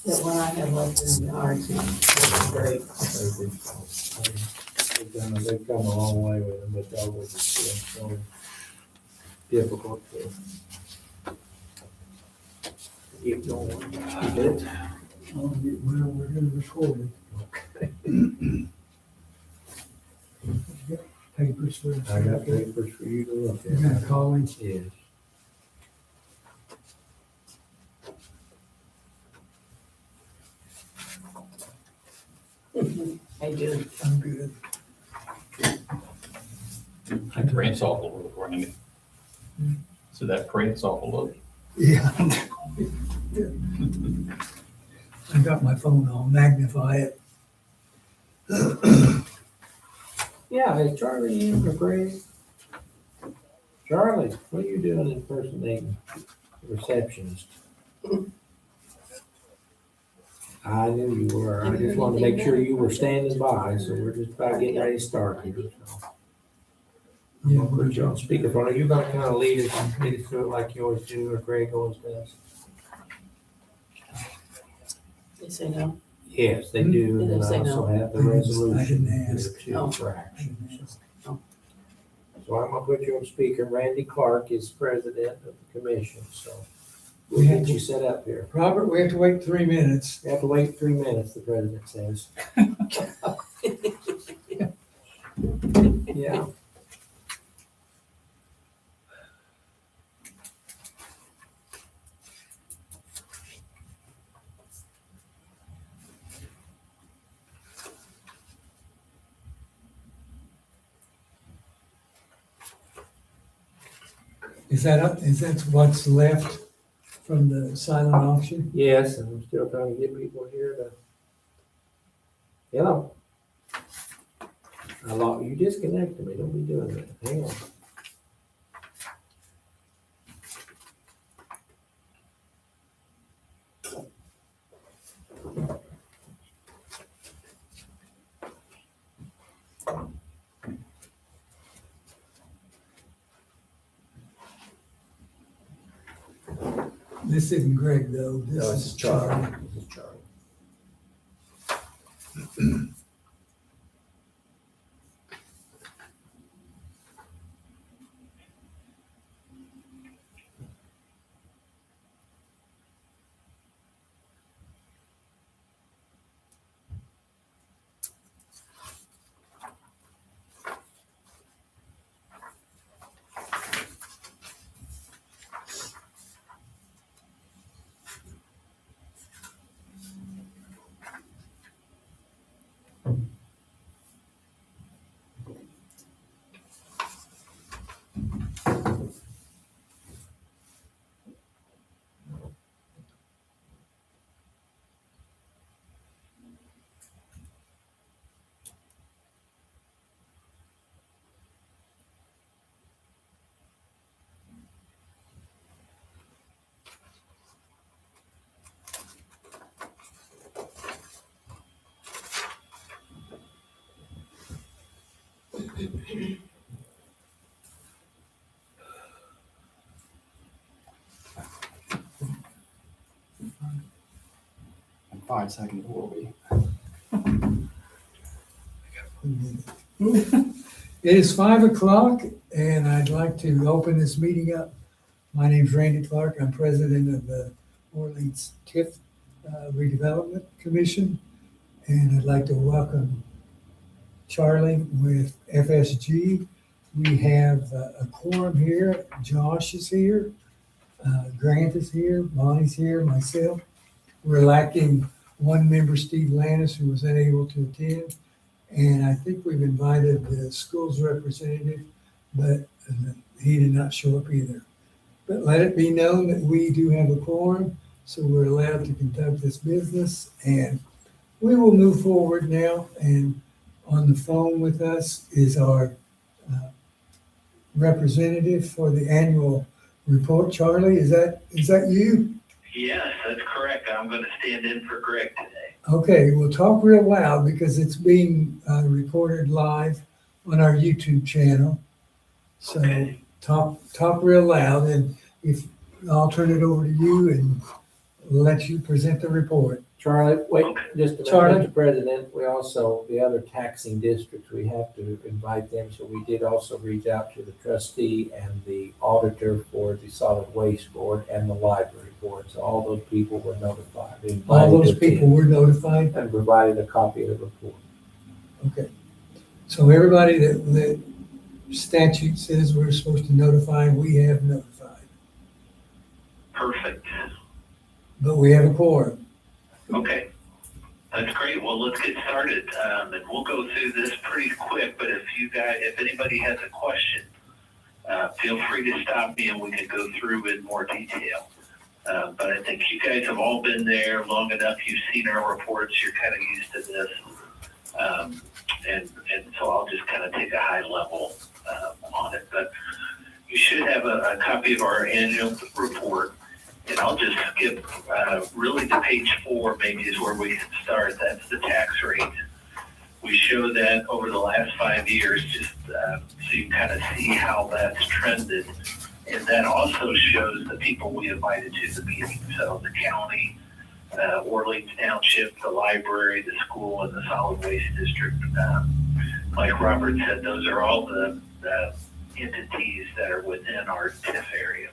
That one I have left in the RT. Great. They've come a long way with them, but that was so difficult to keep going. Keep it. Well, we're gonna record it. Papers for. I got papers for you to look at. You got college? Yes. Hey, good. I'm good. That prints awful low, Randy. So that prints awful low. Yeah. I got my phone on, magnify it. Yeah, hey, Charlie in or Greg? Charlie, what are you doing impersonating the receptionist? I knew you were. I just wanted to make sure you were standing by, so we're just about getting ready to start here. So. Yeah, I'll put you on speakerphone. Are you gonna kind of lead us through it like you always do, or Greg always does? They say no. Yes, they do, and Did then they I say also no? have the I didn't resolution. ask. to Oh. for action. Oh. So I'm gonna put you on speaker. Randy Clark is president of the commission, so we'll We get have- you set up here. Robert, we have to wait 3 minutes. You have to wait 3 minutes, the president says. Yeah. Is that what's left from the silent auction? Yes, and I'm still trying to get people here to. Hello. You disconnected me. Don't be doing that. Hang on. This isn't Greg, though. No, This this is is Charlie. Charlie. This is Charlie. In 5 seconds, will be. It is 5 o'clock, and I'd like to open this meeting up. My name's Randy Clark. I'm president of the Orleans TIF Redevelopment Commission, and I'd like to welcome Charlie with FSG. We have a quorum here. Josh is here, Grant is here, Bonnie's here, myself. We're lacking one member, Steve Lannis, who was unable to attend. And I think we've invited the school's representative, but he did not show up either. But let it be known that we do have a quorum, so we're allowed to conduct this business. And we will move forward now. And on the phone with us is our representative for the annual report. Charlie, is that you? Yes, that's correct. I'm going to stand in for Greg today. Okay, we'll talk real loud because it's being recorded live on our YouTube channel. So Okay. talk real loud, and if I'll turn it over to you and let you present the report. Charlie, wait, just a minute, Charlie? Mr. President, we also, the other taxing districts, we have to invite them, so we did also reach out to the trustee and the auditor for the solid waste board and the library board, so all those people were notified. We All invited those them people were notified? and provided a copy of the report. Okay. So everybody that statute says we're supposed to notify, we have notified. Perfect. But we have a quorum. Okay. That's great. Well, let's get started. And we'll go through this pretty quick, but if anybody has a question, feel free to stop me and we can go through in more detail. But I think you guys have all been there long enough. You've seen our reports. You're kind of used to this. And so I'll just kind of take a high level on it. But you should have a copy of our annual report. And I'll just skip really to page 4 maybe is where we can start. That's the tax rate. We show that over the last 5 years just so you kind of see how that's trended. And that also shows the people we invited to the meeting. So the county, Orleans Township, the library, the school, and the solid waste district. Like Robert said, those are all the entities that are within our TIF area.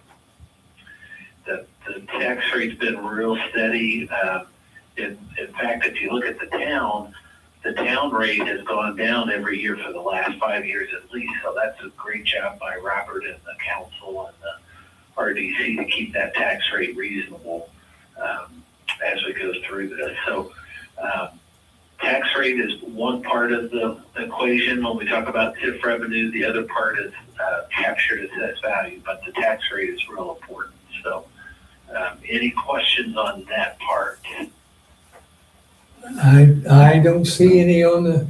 The tax rate's been real steady. In fact, if you look at the town rate has gone down every year for the last 5 years at least. So that's a great job by Robert and the council and the RDC to keep that tax rate reasonable as we go through this. So tax rate is one part of the equation when we talk about TIF revenue. The other part is captured assessed value, but the tax rate is real important. So any questions on that part? I don't see any on the.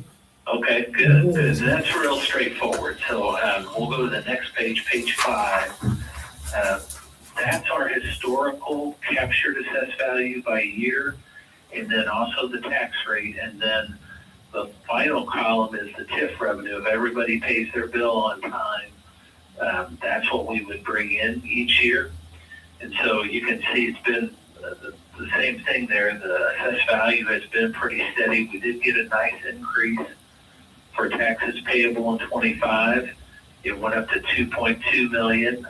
Okay, good. That's real straightforward. So we'll go to the next page, page 5. That's our historical captured assessed value by year, and then also the tax rate. And then the final column is the TIF revenue. If everybody pays their bill on time, that's what we would bring in each year. And so you can see it's been the same thing there. The assessed value has been pretty steady. We did get a nice increase for taxes payable in 25. It went up to 2.2 million.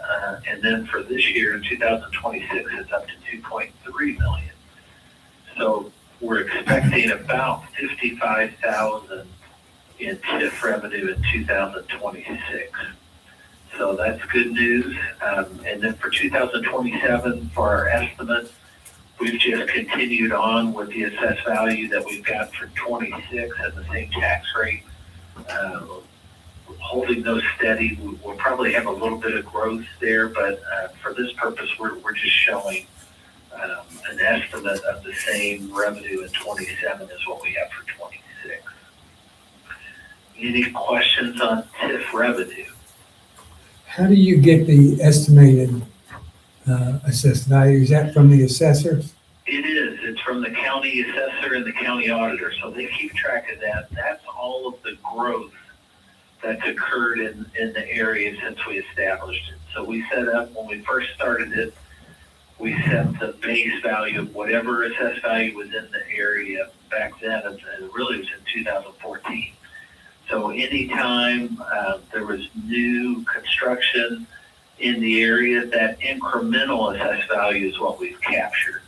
And then for this year in 2026, it's up to 2.3 million. So we're expecting about 55,000 in TIF revenue in 2026. So that's good news. And then for 2027, for our estimate, we've just continued on with the assessed value that we've got for 26 at the same tax rate. Holding those steady, we'll probably have a little bit of growth there, but for this purpose, we're just showing an estimate of the same revenue in 27 as what we have for 26. Any questions on TIF revenue? How do you get the estimated assessed value? Is that from the assessor? It is. It's from the county assessor and the county auditor. So they keep track of that. That's all of the growth that's occurred in the area since we established it. So we set up, when we first started it, we set the base value of whatever assessed value was in the area back then, and it really was in 2014. So anytime there was new construction in the area, that incremental assessed value is what we've captured.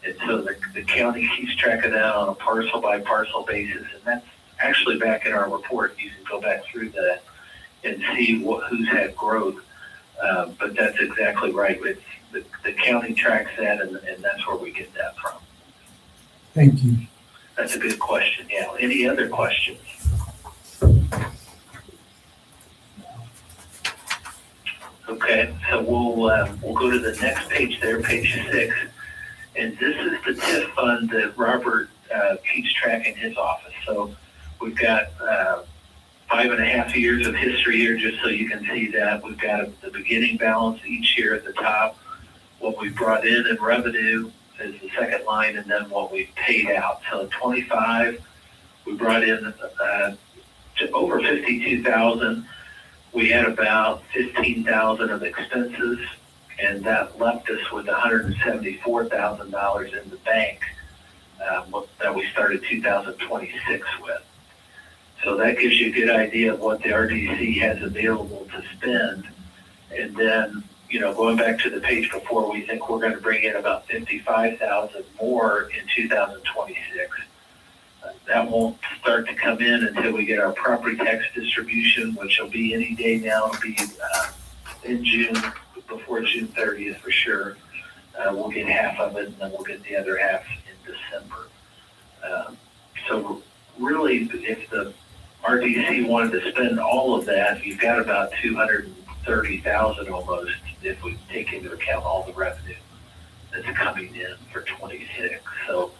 And so the county keeps track of that on a parcel by parcel basis. And that's actually back in our report. You can go back through that and see who's had growth. But that's exactly right. It's the county tracks that, and that's where we get that from. Thank you. That's a good question. Yeah. Any other questions? Okay, so we'll go to the next page there, page 6, and this is the TIF fund that Robert keeps track in his office. So we've got 5.5 years of history here, just so you can see that. We've got the beginning balance each year at the top, what we brought in revenue is the second line, and then what we paid out. So in 25, we brought in over 52,000. We had about 15,000 of expenses, and that left us with $174,000 in the bank that we started 2026 with. So that gives you a good idea of what the RDC has available to spend. And then, going back to the page before, we think we're going to bring in about $55,000 more in 2026. That won't start to come in until we get our property tax distribution, which will be any day now. It'll be in June, before June 30th for sure. We'll get half of it, and then we'll get the other half in December. So really, if the RDC wanted to spend all of that, you've got about $230,000 almost if we take into account all the revenue that's coming in for 26. So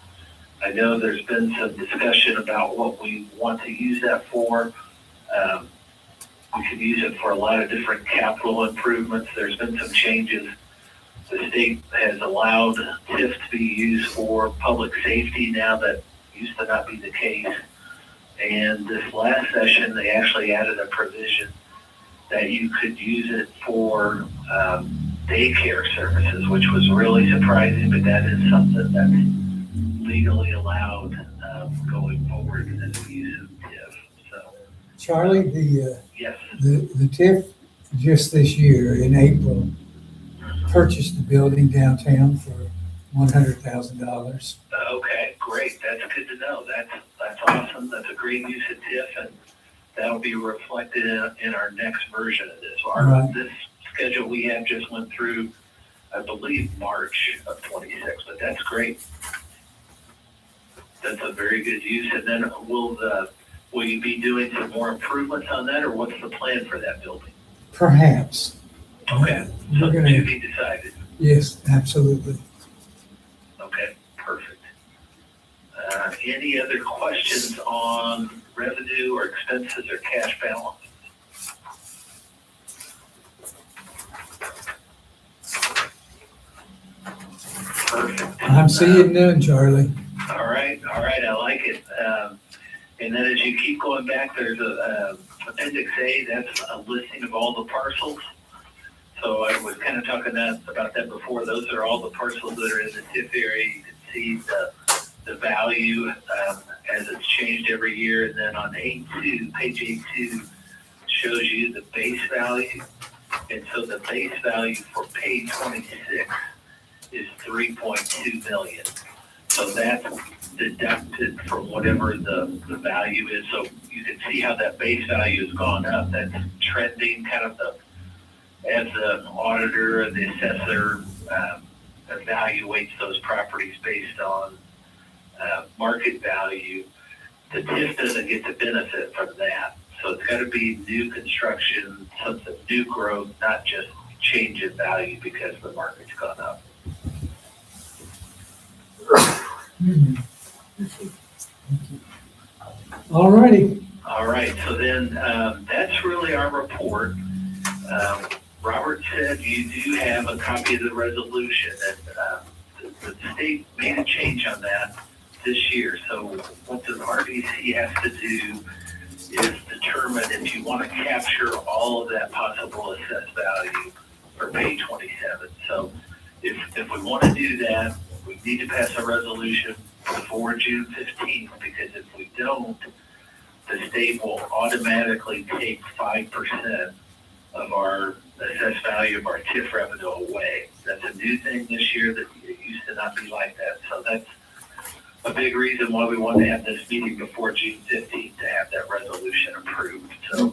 I know there's been some discussion about what we want to use that for. We could use it for a lot of different capital improvements. There's been some changes. The state has allowed TIF to be used for public safety now. That used to not be the case. And this last session, they actually added a provision that you could use it for daycare services, which was really surprising, but that is something that's legally allowed going forward as we use of TIF. So, Charlie, yes. the TIF just this year in April purchased the building downtown for $100,000. Okay, great. That's good to know. That's awesome. That's a great use of TIF, and that'll be reflected in our next version of this. This schedule we have just went through, I believe, March of 26, but that's great. That's a very good use. And then will you be doing some more improvements on that, or what's the plan for that building? Perhaps. Okay, so We're to gonna- be decided. Yes, absolutely. Okay, perfect. Any other questions on revenue or expenses or cash balance? Perfect. I'm seeing none, Charlie. All right, I like it. And then as you keep going back, there's a Appendix A, that's a listing of all the parcels. So I was kind of talking about that before. Those are all the parcels that are in the TIF area. You can see the value as it's changed every year. And then on page A2 shows you the base value. And so the base value for page 26 is $3.2 million. So that's deducted from whatever the value is. So you can see how that base value has gone up. That's trending kind of as the auditor and the assessor evaluates those properties based on market value. The TIF doesn't get the benefit from that. So it's got to be new construction, something new growth, not just change in value because the market's gone up. All righty. All right, so then that's really our report. Robert said you do have a copy of the resolution, and the state made a change on that this year. So what the RDC has to do is determine if you want to capture all of that possible assessed value for page 27. So if we want to do that, we need to pass a resolution before June 15th, because if we don't, the state will automatically take 5% of our assessed value of our TIF revenue away. That's a new thing this year that it used to not be like that. So that's a big reason why we want to have this meeting before June 15th to have that resolution approved. So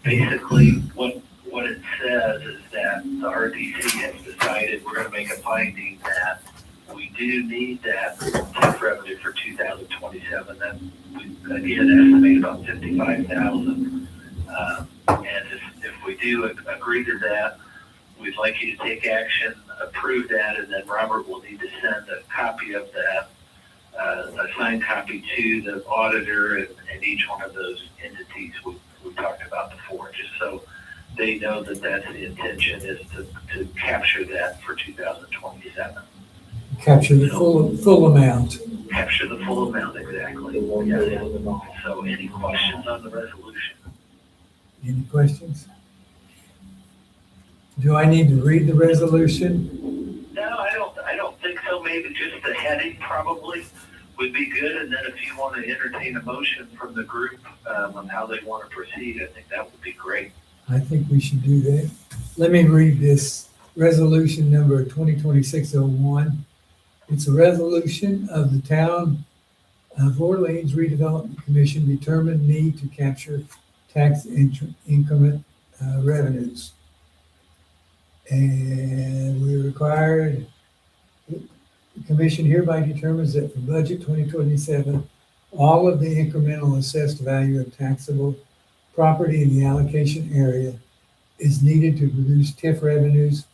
basically what it says is that the RDC has decided we're going to make a finding that we do need that TIF revenue for 2027. That we again estimate about $55,000. And if we do agree to that, we'd like you to take action, approve that, and then Robert will need to send a copy of that, a signed copy to the auditor and each one of those entities we talked about before, just so they know that that's the intention, is to capture that for 2027. Capture the full amount. Capture the full amount, exactly. Yes. So any questions on the resolution? Any questions? Do I need to read the resolution? No, I don't think so. Maybe just the heading probably would be good. And then if you want to entertain a motion from the group on how they want to proceed, I think that would be great. I think we should do that. Let me read this resolution number 2026-01. It's a resolution of the Town of Orleans Redevelopment Commission determined need to capture tax increment revenues. And we required, the commission hereby determines that for budget 2027, all of the incremental assessed value of taxable property in the allocation area is needed to produce TIF revenues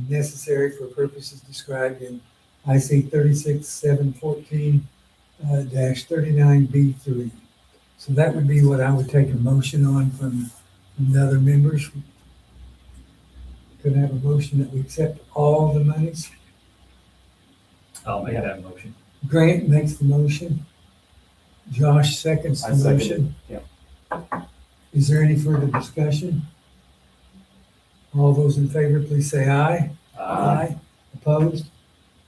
necessary for purposes described in IC 36714 -39B3. So that would be what I would take a motion on from the other members. Could I have a motion that we accept all the monies? I'll make that motion. Grant makes the motion. Josh seconds the I second motion. it, Is there any further discussion? All those in favor, please say aye. Aye. Opposed?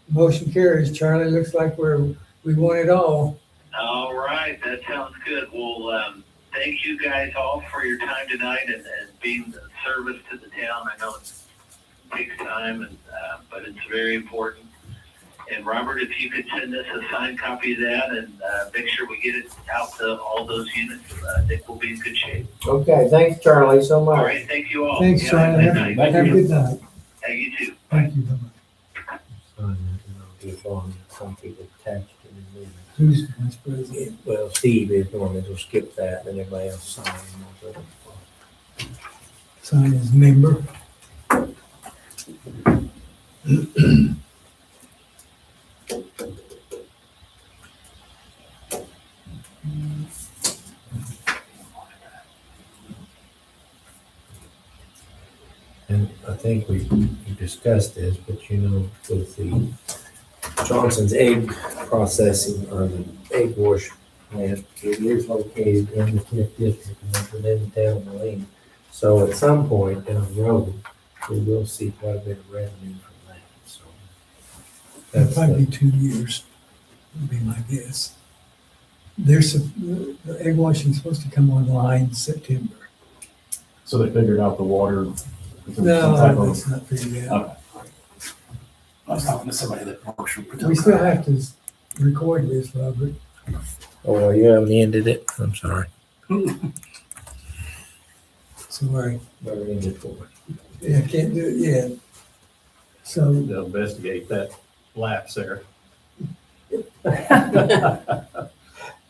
Motion carries. Charlie, looks like we want it all. All right, that sounds good. Well, thank you guys all for your time tonight and being of service to the town. I know it takes time, but it's very important. And Robert, if you could send us a signed copy of that and make sure we get it out to all those units, I think we'll be in good shape. Okay, thanks, Charlie, so All much. right, thank you all. Thanks, Yeah, Charlie. good Have night. have a good night. Yeah, you too. Thank you. Bye-bye. Sign that, and I'll give on something attached to the minutes. Who's vice president? Well, Steve is the one that will skip that, and everybody else sign. Sign as member. And I think we discussed this, but you know, with the Johnson's egg processing or the egg wash plant, it is located in the TIF district and within the town of Moline. So at some point down the road, we will see quite a bit of revenue from that, so. It'll That's probably be 2 years, would be my guess. The egg washing's supposed to come online September. So they figured out the water. No, that's not figured out. Okay. I was talking to somebody that works for. We still have to record this, Robert. Oh, you haven't ended it? I'm sorry. Sorry. Never ended for it. Yeah, can't do it yet. So, They'll investigate that lapse there. yeah,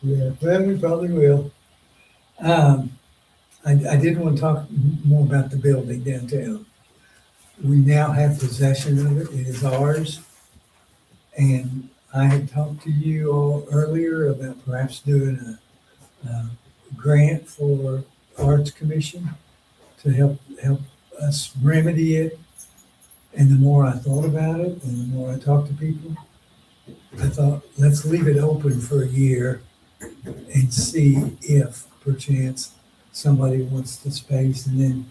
well, we probably will. I did want to talk more about the building downtown. We now have possession of it. It is ours. And I had talked to you all earlier about perhaps doing a grant for Arts Commission to help us remedy it. And the more I thought about it and the more I talked to people, I thought, let's leave it open for a year and see if perchance somebody wants the space, and then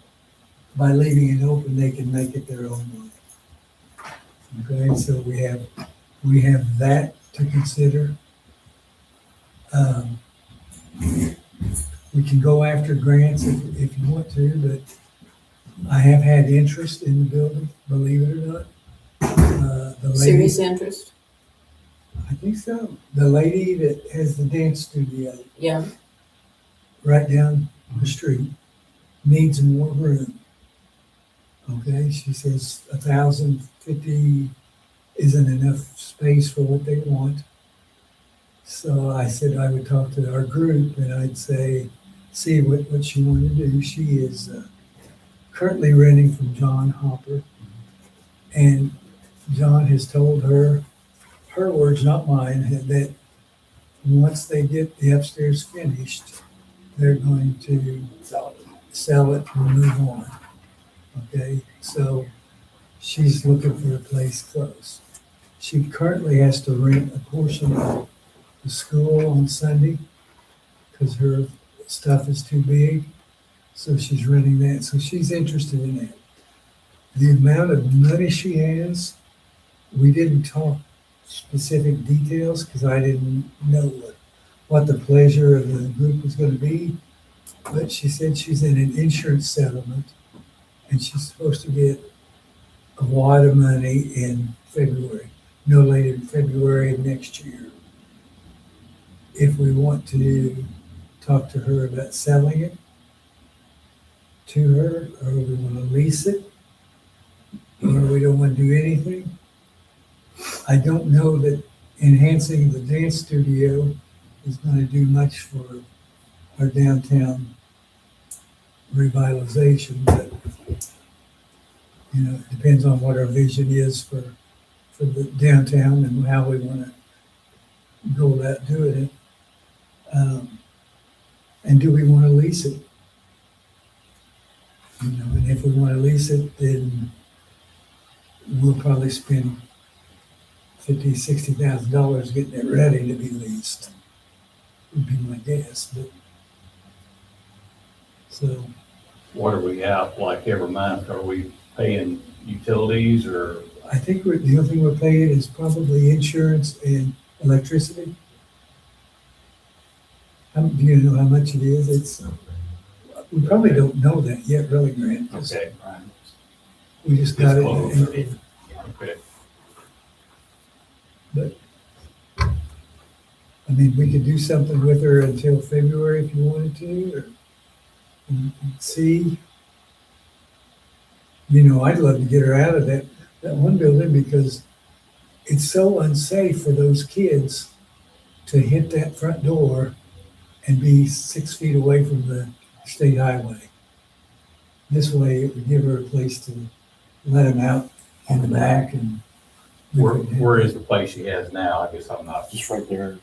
by leaving it open, they can make it their own way. Okay, so we have that to consider. We can go after grants if you want to, but I have had interest in the building, believe it or not. The lady, Serious interest? I think so. The lady that has the dance studio Yeah. right down the street needs more room. Okay, she says 1,050 isn't enough space for what they want. So I said I would talk to our group and I'd say, see what she wanted to do. She is currently renting from John Hopper. And John has told her words, not mine, that once they get the upstairs finished, they're going to sell it and move on. Okay, so she's looking for a place close. She currently has to rent a portion of the school on Sunday because her stuff is too big. So she's renting that. So she's interested in that. The amount of money she has, we didn't talk specific details because I didn't know what the pleasure of the group was gonna be. But she said she's in an insurance settlement and she's supposed to get a wad of money in February, no later than February of next year. If we want to talk to her about selling it to her, or we want to lease it, or we don't want to do anything. I don't know that enhancing the dance studio is going to do much for our downtown revitalization, but it depends on what our vision is for the downtown and how we want to go about doing it. And do we want to lease it? And if we want to lease it, then we'll probably spend $50,000-$60,000 getting it ready to be leased. Would be my guess, but so. What are we out like every month? Are we paying utilities or? I think the only thing we're paying is probably insurance and electricity. Do you know how much it is? We probably don't know that yet, really, Grant. 'Cause Okay. we just got It's it. close. Okay. But, I mean, we could do something with her until February if you wanted to, or and see. I'd love to get her out of that one building because it's so unsafe for those kids to hit that front door and be 6 feet away from the state highway. This way, it would give her a place to let them out in the back and. Where is the place she has now? I guess I'm not. Just right there,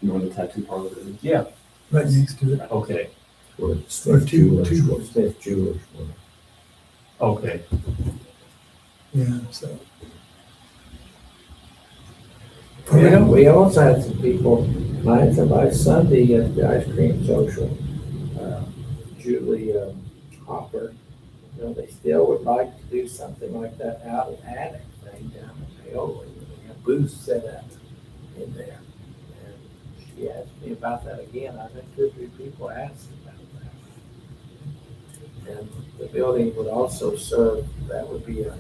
where the tattoo parlor is. Yeah. Right next to it. Okay. Or two. Smith Jewelers. Okay. Yeah, so. We also had some people, I had somebody Sunday at the ice cream social, Julie Hopper, they still would like to do something like that out of attic thing down in Paola. They have booths set up in there. And she asked me about that again. I think 2 or 3 people asked about that. And the building would also serve, that would be a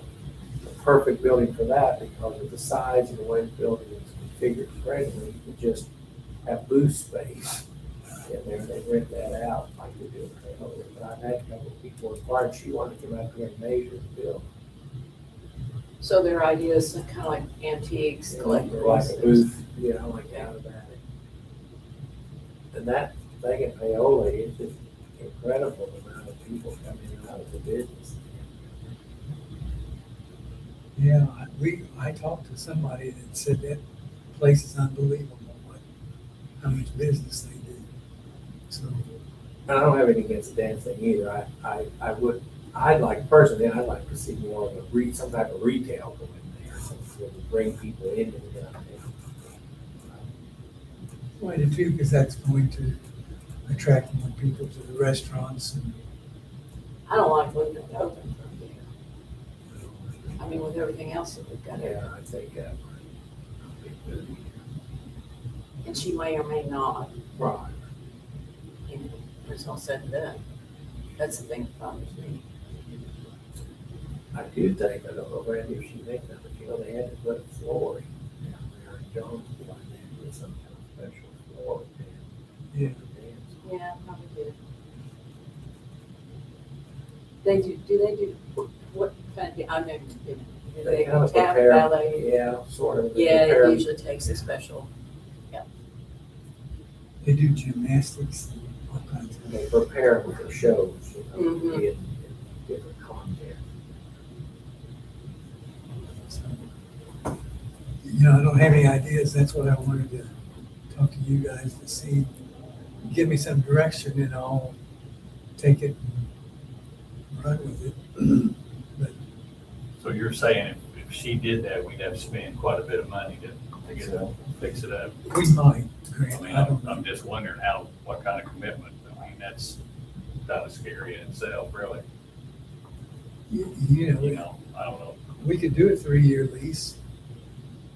perfect building for that because of the size and the way the building is configured presently. You could just have booth space in there. They rent that out like they do in Paola. But I've had a couple of people inquire, she wanted to come out there and measure the building. So their ideas are kind of like antiques, collectibles. Like a booth, like out of that. And that thing in Paola is just incredible, the amount of people coming out of the business. Yeah, I talked to somebody that said that place is unbelievable, how much business they do. So, And I don't have anything against dancing either. I'd like to see more of some type of retail going there, something to bring people into the downtown. I do too, because that's going to attract more people to the restaurants and. I don't like leaving it open from there. I mean, with everything else that we've got here. Yeah, I think that might be good. And she may or may not, Right. when it's all said and done. That's the thing that bothers me. I do think, I don't know, Randy, if she makes that, but they had to put flooring down there in Jones, like they did some kind of special floor. Yeah. Yeah, probably do. They do, what kind of, I've never been, do they kind of tap prepare, ballet? yeah, sort of. Yeah, prepare- it usually takes a special, They do gymnastics and all kinds of. They prepare them for shows, Mhm. in different content. So, I don't have any ideas. That's what I wanted to talk to you guys to see. Give me some direction and I'll take it and run with it. But So you're saying if she did that, we'd have to spend quite a bit of money to get it, fix it up? we might, I Grant. mean, I don't know. I'm just wondering what kind of commitment. I mean, that's kind of scary in itself, really. You know, I don't know. we could do a 3-year lease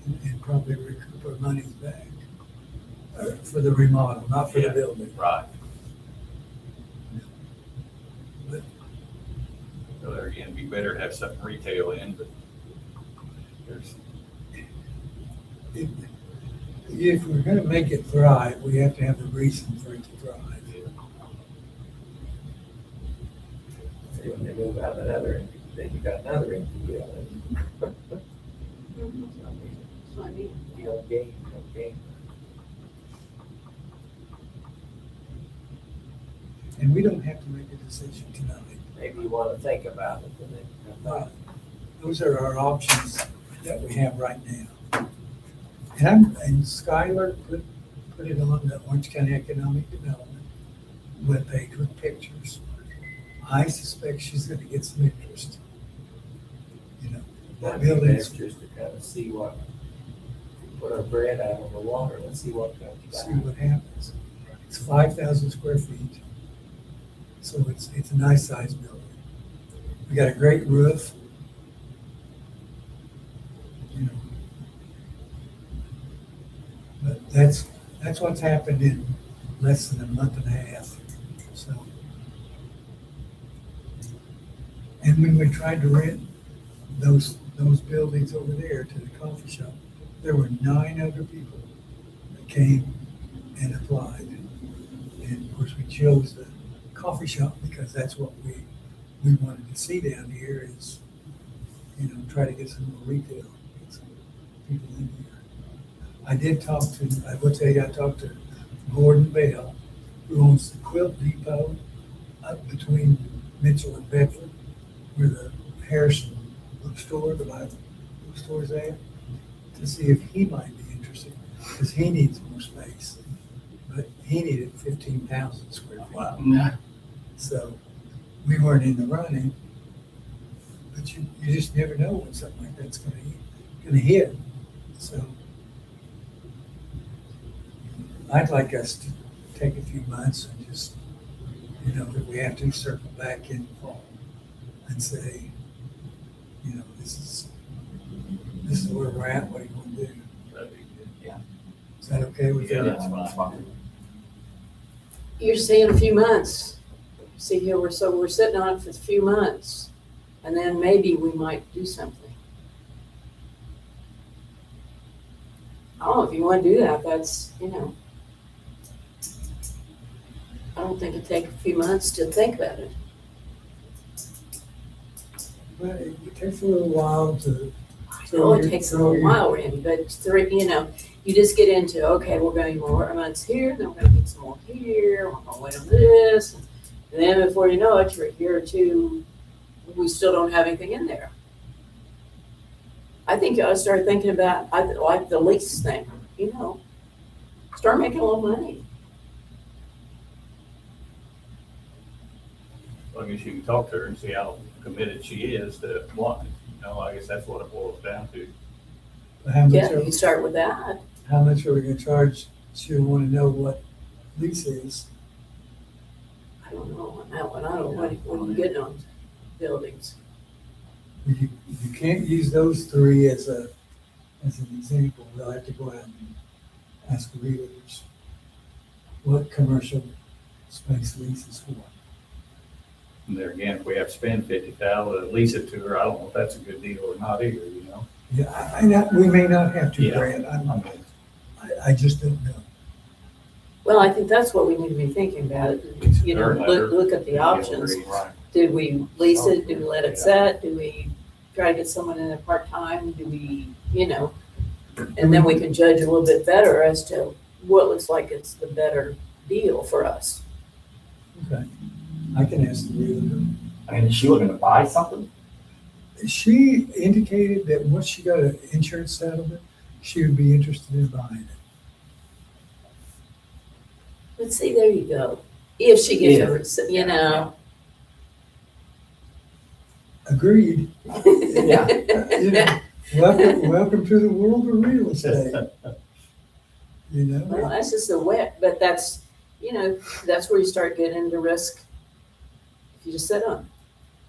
and probably recoup our monies back for the remodel, not for the Yeah. building. Right. But So there again, it'd be better to have something retail in, but there's, if we're gonna make it thrive, we have to have a reason for it to thrive. See, when they move out of that other end, then you got another empty building. That's what I mean. No gain, no gain. And we don't have to make a decision tonight. Maybe you want to think about it and then come back. Those are our options that we have right now. And Skylar put it on the Orange County Economic Development webpage with pictures. I suspect she's gonna get some interest. You know, That'd that be building's, best just to kind of see what, put our bread out on the water and see what comes see back. what happens. It's 5,000 square feet. So it's a nice sized building. We got a great roof. You know. But that's what's happened in less than a month and a half, so. And when we tried to rent those buildings over there to the coffee shop, there were 9 other people that came and applied. And of course, we chose the coffee shop because that's what we wanted to see down here is, you know, try to get some more retail, get some people in here. I will tell you, I talked to Gordon Bell, who owns the Quilt Depot up between Mitchell and Bedford, where the Harrison bookstore, the Bible bookstore is at, to see if he might be interested, because he needs more space. But he needed 15,000 square feet. wow. So we weren't in the running, but you just never know when something like that's gonna hit. So I'd like us to take a few months and just, you know, if we have to circle back in the fall and say, you know, this is where we're at, what do you want to do? That'd be good. Is that okay with Yeah, you? that's fine. You're saying a few months. See here, we're sitting on it for a few months, and then maybe we might do something. I don't know if you want to do that, that's, you know. I don't think it'd take a few months to think about it. But it takes a little while to. Oh, it takes a little while, Randy, but you know, you just get into, okay, we're going to more months here, then we're going to get some more here, we're going to wait on this. And then before you know it, you're a year or two, we still don't have anything in there. I think you ought to start thinking about, I like the lease thing, you know, start making a little money. Well, I guess you can talk to her and see how committed she is to wanting, you know, I guess that's what it boils down to. Yeah, you start with that. How much are we gonna charge? She'll wanna know what lease is. I don't know on that one. I don't know what you getting on buildings. You can't use those 3 as an example. We'll have to go out and ask realtors what commercial space lease is for. And there again, if we have to spend 50,000, lease it to her, I don't know if that's a good deal or not either, you know? Yeah, we may not have to, Yeah. Brad. I mean, I just don't know. Well, I think that's what we need to be thinking about. You know, look at the options. Right. Do we lease it? Do we let it set? Do we try to get someone in there part-time? Do we, you know? And then we can judge a little bit better as to what looks like it's the better deal for us. Okay. I can ask the realtor. I mean, is she looking to buy something? She indicated that once she got an insurance settlement, she would be interested in buying it. Let's see, there you go. If she gets her, you know. Agreed. Yeah. You know, welcome to the world of real estate. You Well, know, that's just a wet, but that's, you know, that's where you start getting into risk. If you just sit on.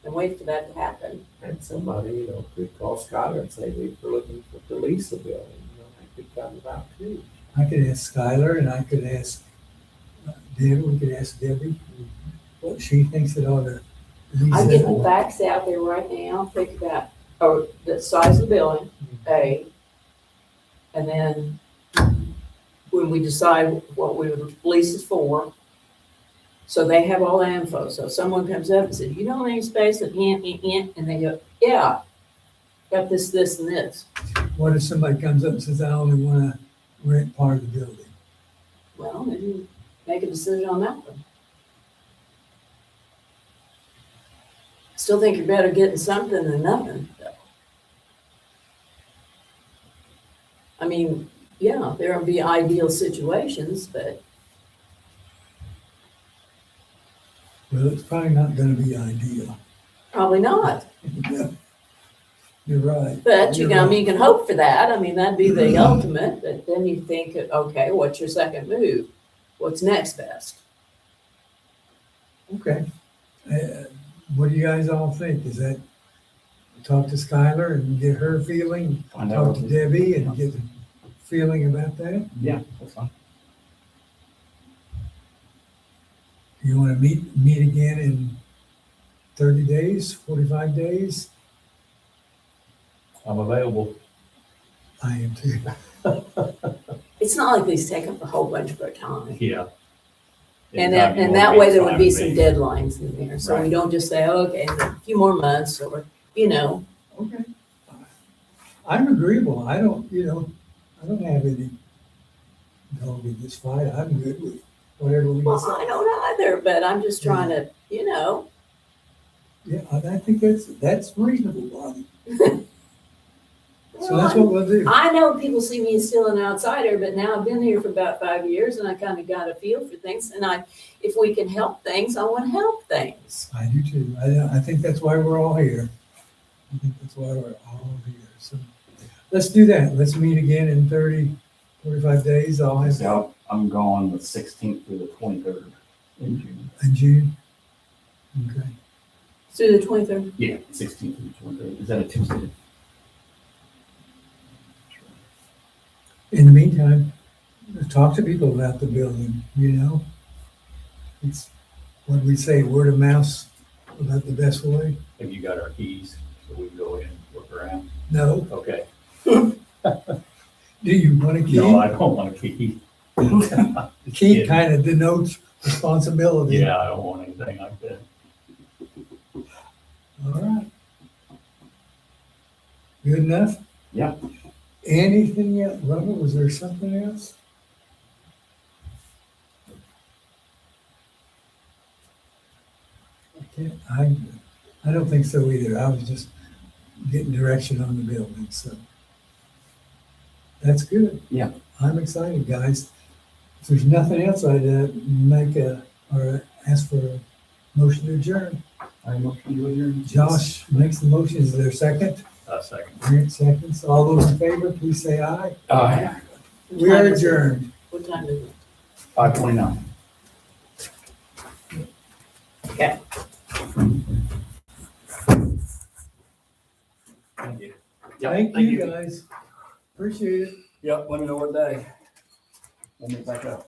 and wait for that to happen. And somebody, could call Skylar and say, we're looking to lease a building, that could come about too. I could ask Skylar and I could ask Debbie, we could ask Debbie what she thinks it ought to. I'm getting the facts out there right now, think about, the size of the building, A, and then when we decide what we would lease it for, so they have all the info, so if someone comes up and says, you don't need space, and they go, yeah, got this, this, and this. What if somebody comes up and says, I only wanna rent part of the building? Well, then you make a decision on that one. Still think you're better getting something than nothing, though. I mean, yeah, there'll be ideal situations, but Well, it's probably not gonna be ideal. probably not. Yeah. You're right. But you You're know, I right. mean, you can hope for that. I mean, that'd be the ultimate, but then you think, okay, what's your second move? What's next best? Okay. What do you guys all think? Is that, talk to Skylar and get her feeling? Find out Talk to what- Debbie and get the feeling about that? Yeah, that's fine. You wanna meet again in 30 days, 45 days? I'm available. I am too. It's not like these take up a whole bunch of our time. Yeah. And Anytime you that want me, way it's there would fine be with some me. deadlines in there. So we Right. don't just say, okay, in a few more months or, you know, Okay. I'm agreeable. I don't have any dog in this fight. I'm good with whatever we well, I decide. don't either, but I'm just trying to, you know, Yeah, I think that's reasonable, Bonnie. So that's what we'll do. I know people see me as still an outsider, but now I've been here for about 5 years and I kind of got a feel for things. And if we can help things, I want to help things. I do too. I think that's why we're all here. I think that's why we're all here. So let's do that. Let's meet again in 30, 45 days. I'll have So I'm gone the 16th through the 23rd in June. in June. Okay. Through the 23rd. Yeah, 16th through the 23rd. Is that a Tuesday? In the meantime, talk to people about the building, It's what we say, word of mouth about the best way. Have you got our keys, so we can go in and look around? No, Okay. do you want a key? No, I don't want a key. Key kind of denotes responsibility. Yeah, I don't want anything like that. All right. Good enough? Yeah. Anything else? Robert, was there something else? I don't think so either. I was just getting direction on the building, so. That's good. Yeah. I'm excited, guys. If there's nothing else, I'd ask for a motion to adjourn. I motion to adjourn. Josh makes the motion. Is there a second? Second. Grant seconds. All those in favor, please say aye. Aye. We are adjourned. What time is it? 5:29. Okay. Thank you. Thank you, guys. Appreciate it. Yep, let me know what day. We'll meet back up.